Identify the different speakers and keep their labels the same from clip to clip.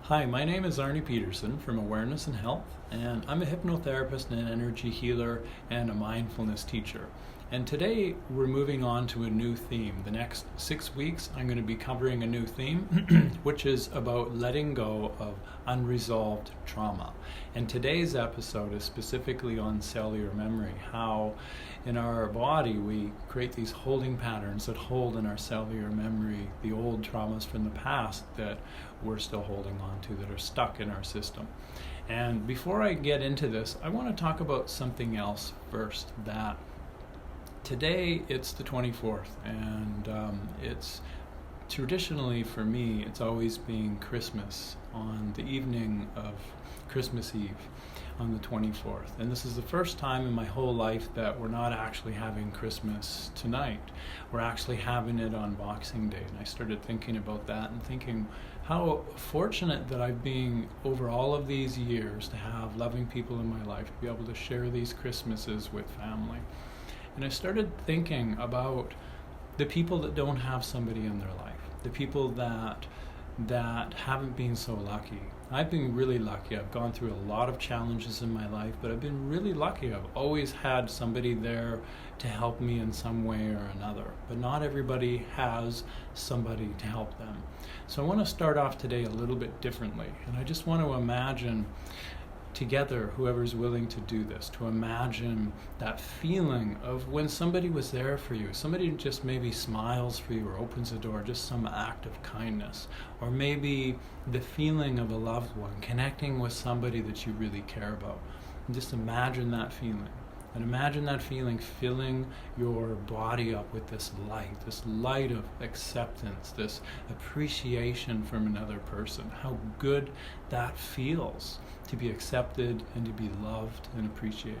Speaker 1: Hi, my name is Arne Pedersen from Awareness and Health, and I'm a hypnotherapist and an energy healer and a mindfulness teacher. And today we're moving on to a new theme. The next 6 weeks I'm going to be covering a new theme, which is about letting go of unresolved trauma. And today's episode is specifically on cellular memory, how in our body we create these holding patterns that hold in our cellular memory the old traumas from the past that we're still holding on to, that are stuck in our system. And before I get into this, I want to talk about something else first. That today it's the 24th, and it's traditionally for me, it's always been Christmas on the evening of Christmas Eve on the 24th. And this is the first time in my whole life that we're not actually having Christmas tonight. We're actually having it on Boxing Day. And I started thinking about that and thinking how fortunate that I've been over all of these years to have loving people in my life, to be able to share these Christmases with family. And I started thinking about the people that don't have somebody in their life, the people that haven't been so lucky. I've been really lucky. I've gone through a lot of challenges in my life, but I've been really lucky. I've always had somebody there to help me in some way or another. But not everybody has somebody to help them. So I want to start off today a little bit differently. And I just want to imagine together, whoever's willing to do this, to imagine that feeling of when somebody was there for you, somebody just maybe smiles for you or opens a door, just some act of kindness, or maybe the feeling of a loved one connecting with somebody that you really care about. And just imagine that feeling. And imagine that feeling filling your body up with this light of acceptance, this appreciation from another person, how good that feels to be accepted and to be loved and appreciated.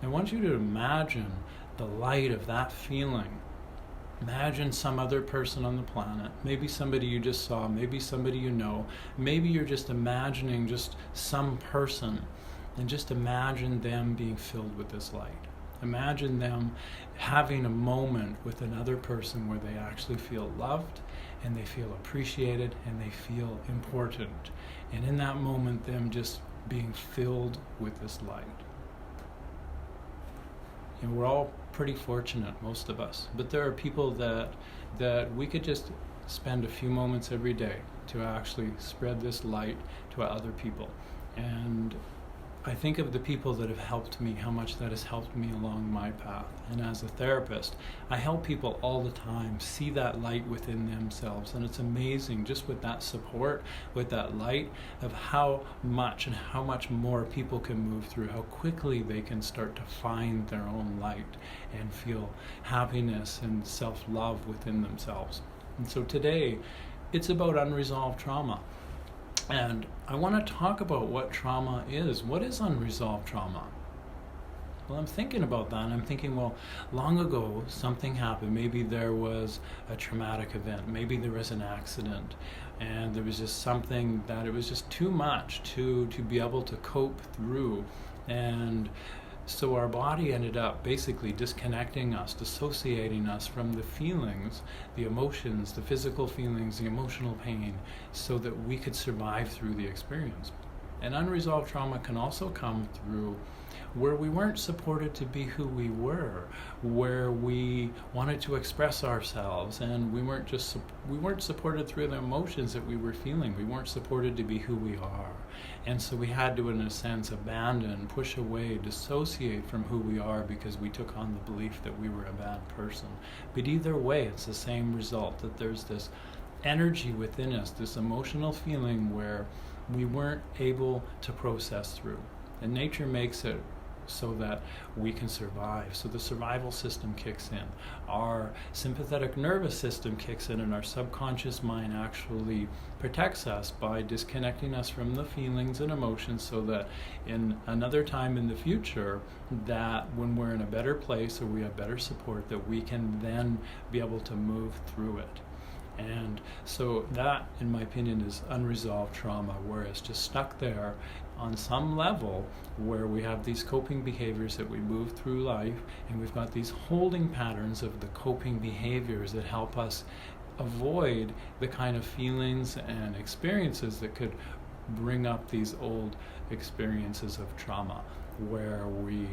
Speaker 1: I want you to imagine the light of that feeling. Imagine some other person on the planet, maybe somebody you just saw, maybe somebody you know, maybe you're just imagining just some person. And just imagine them being filled with this light. Imagine them having a moment with another person where they actually feel loved and they feel appreciated and they feel important. And in that moment, them just being filled with this light. And we're all pretty fortunate, most of us. But there are people that we could just spend a few moments every day to actually spread this light to other people. And I think of the people that have helped me, how much that has helped me along my path. And as a therapist, I help people all the time see that light within themselves. And it's amazing just with that support, with that light, of how much and how much more people can move through, how quickly they can start to find their own light and feel happiness and self-love within themselves. And so today, it's about unresolved trauma. And I want to talk about what trauma is. What is unresolved trauma? Well, I'm thinking about that, and I'm thinking, well, long ago, something happened. Maybe there was a traumatic event. Maybe there was an accident, and there was just something that it was just too much to be able to cope through. And so our body ended up basically disconnecting us, dissociating us from the feelings, the emotions, the physical feelings, the emotional pain, so that we could survive through the experience. And unresolved trauma can also come through where we weren't supported to be who we were, where we wanted to express ourselves, and we weren't supported through the emotions that we were feeling. We weren't supported to be who we are. And so we had to, in a sense, abandon, push away, dissociate from who we are because we took on the belief that we were a bad person. But either way, it's the same result, that there's this energy within us, this emotional feeling where we weren't able to process through. And nature makes it so that we can survive. So the survival system kicks in. Our sympathetic nervous system kicks in, and our subconscious mind actually protects us by disconnecting us from the feelings and emotions, so that in another time in the future, that when we're in a better place or we have better support, that we can then be able to move through it. And so that, in my opinion, is unresolved trauma, where it's just stuck there on some level, where we have these coping behaviors that we move through life, and we've got these holding patterns of the coping behaviors that help us avoid the kind of feelings and experiences that could bring up these old experiences of trauma, where we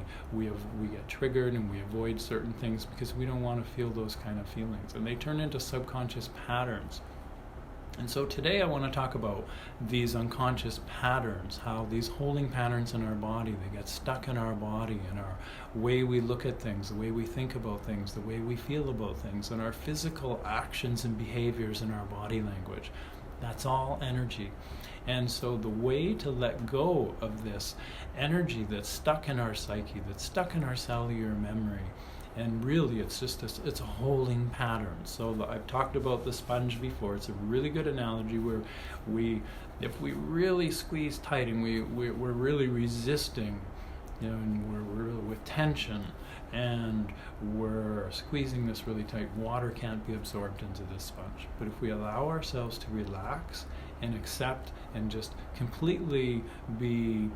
Speaker 1: get triggered and we avoid certain things because we don't want to feel those kind of feelings, and they turn into subconscious patterns. And so today I want to talk about these unconscious patterns, how these holding patterns in our body, they get stuck in our body, and our way we look at things, the way we think about things, the way we feel about things, and our physical actions and behaviors in our body language. That's all energy. And so the way to let go of this energy that's stuck in our psyche, that's stuck in our cellular memory, and really it's a holding pattern. So I've talked about the sponge before. It's a really good analogy where if we really squeeze tight and we're really resisting, and we're really with tension, and we're squeezing this really tight, water can't be absorbed into this sponge. But if we allow ourselves to relax and accept and just completely be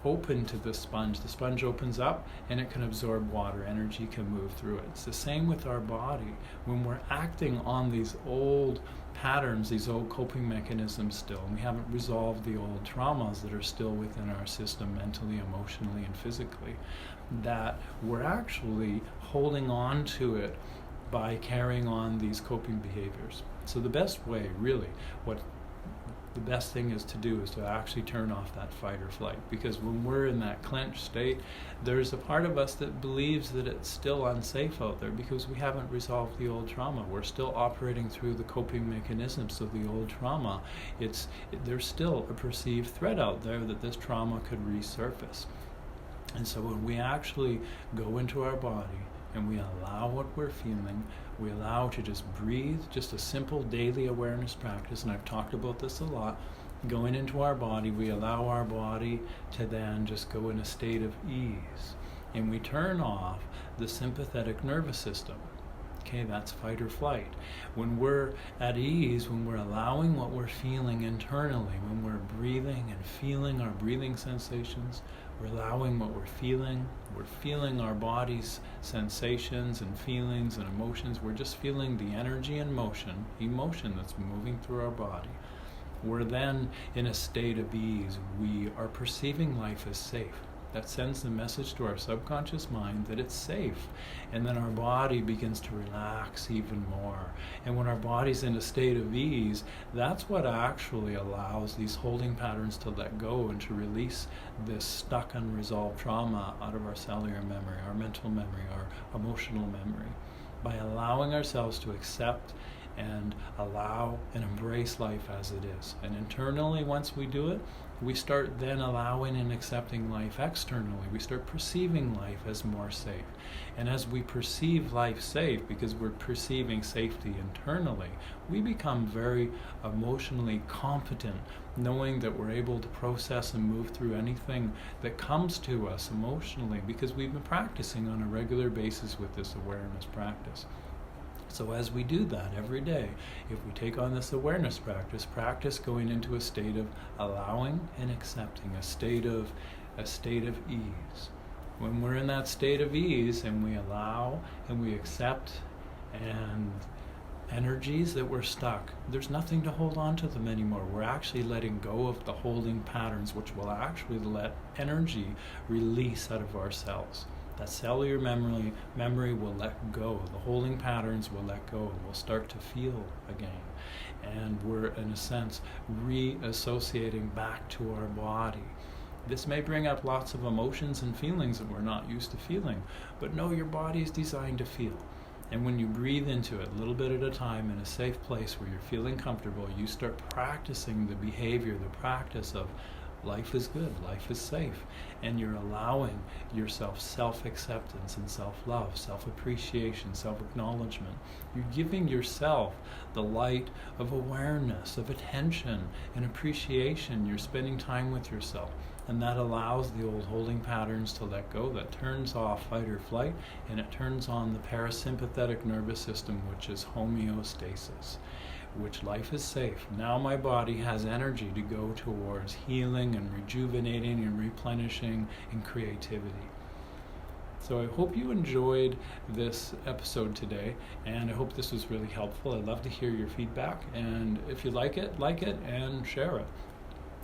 Speaker 1: open to the sponge opens up and it can absorb water, energy can move through it. It's the same with our body. When we're acting on these old patterns, these old coping mechanisms still, and we haven't resolved the old traumas that are still within our system mentally, emotionally, and physically, that we're actually holding on to it by carrying on these coping behaviors. So the best way, really, the best thing is to actually turn off that fight or flight, because when we're in that clenched state, there's a part of us that believes that it's still unsafe out there because we haven't resolved the old trauma. We're still operating through the coping mechanisms of the old trauma. There's still a perceived threat out there that this trauma could resurface. And so when we actually go into our body and we allow what we're feeling, we allow to just breathe, just a simple daily awareness practice, and I've talked about this a lot, going into our body, we allow our body to then just go in a state of ease. And we turn off the sympathetic nervous system. Okay, that's fight or flight. When we're at ease, when we're allowing what we're feeling internally, when we're breathing and feeling our breathing sensations, we're allowing what we're feeling our body's sensations and feelings and emotions, we're just feeling the energy and emotion that's moving through our body. We're then in a state of ease. We are perceiving life as safe. That sends the message to our subconscious mind that it's safe. And then our body begins to relax even more. And when our body's in a state of ease, that's what actually allows these holding patterns to let go and to release this stuck unresolved trauma out of our cellular memory, our mental memory, our emotional memory. By allowing ourselves to accept and allow and embrace life as it is. And internally, once we do it, we start then allowing and accepting life externally. We start perceiving life as more safe. And as we perceive life safe, because we're perceiving safety internally, we become very emotionally competent, knowing that we're able to process and move through anything that comes to us emotionally, because we've been practicing on a regular basis with this awareness practice. So as we do that every day, if we take on this awareness practice going into a state of allowing and accepting, a state of ease. When we're in that state of ease and we allow and we accept and energies that were stuck, there's nothing to hold on to them anymore. We're actually letting go of the holding patterns, which will actually let energy release out of our cells. That cellular memory will let go. The holding patterns will let go. We'll start to feel again. And we're, in a sense, reassociating back to our body. This may bring up lots of emotions and feelings that we're not used to feeling, but no, your body is designed to feel. And when you breathe into it a little bit at a time in a safe place where you're feeling comfortable, you start practicing the behavior, the practice of life is good, life is safe, and you're allowing yourself self-acceptance and self-love, self-appreciation, self-acknowledgement. You're giving yourself the light of awareness, of attention and appreciation. You're spending time with yourself, and that allows the old holding patterns to let go. That turns off fight or flight, and it turns on the parasympathetic nervous system, which is homeostasis, which life is safe. Now my body has energy to go towards healing and rejuvenating and replenishing and creativity. So I hope you enjoyed this episode today, and I hope this was really helpful. I'd love to hear your feedback, and if you like it and share it.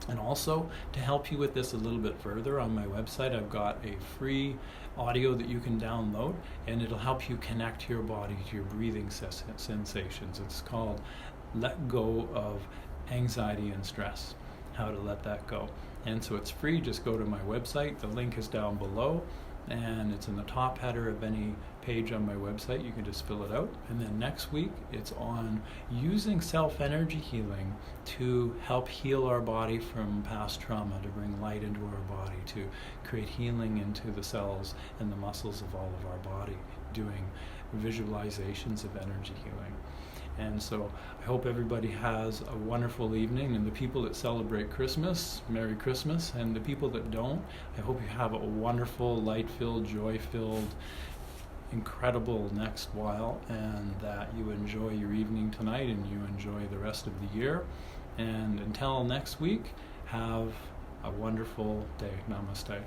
Speaker 1: And also, to help you with this a little bit further, on my website I've got a free audio that you can download, and it'll help you connect your body to your breathing sensations. It's called Let Go of Anxiety and Stress, how to let that go. And so it's free. Just go to my website. The link is down below, and it's in the top header of any page on my website. You can just fill it out. And then next week it's on using self-energy healing to help heal our body from past trauma, to bring light into our body, to create healing into the cells and the muscles of all of our body, doing visualizations of energy healing. And so I hope everybody has a wonderful evening, and the people that celebrate Christmas, Merry Christmas, and the people that don't, I hope you have a wonderful, light-filled, joy-filled, incredible next while, and that you enjoy your evening tonight and you enjoy the rest of the year. And until next week, have a wonderful day. Namaste.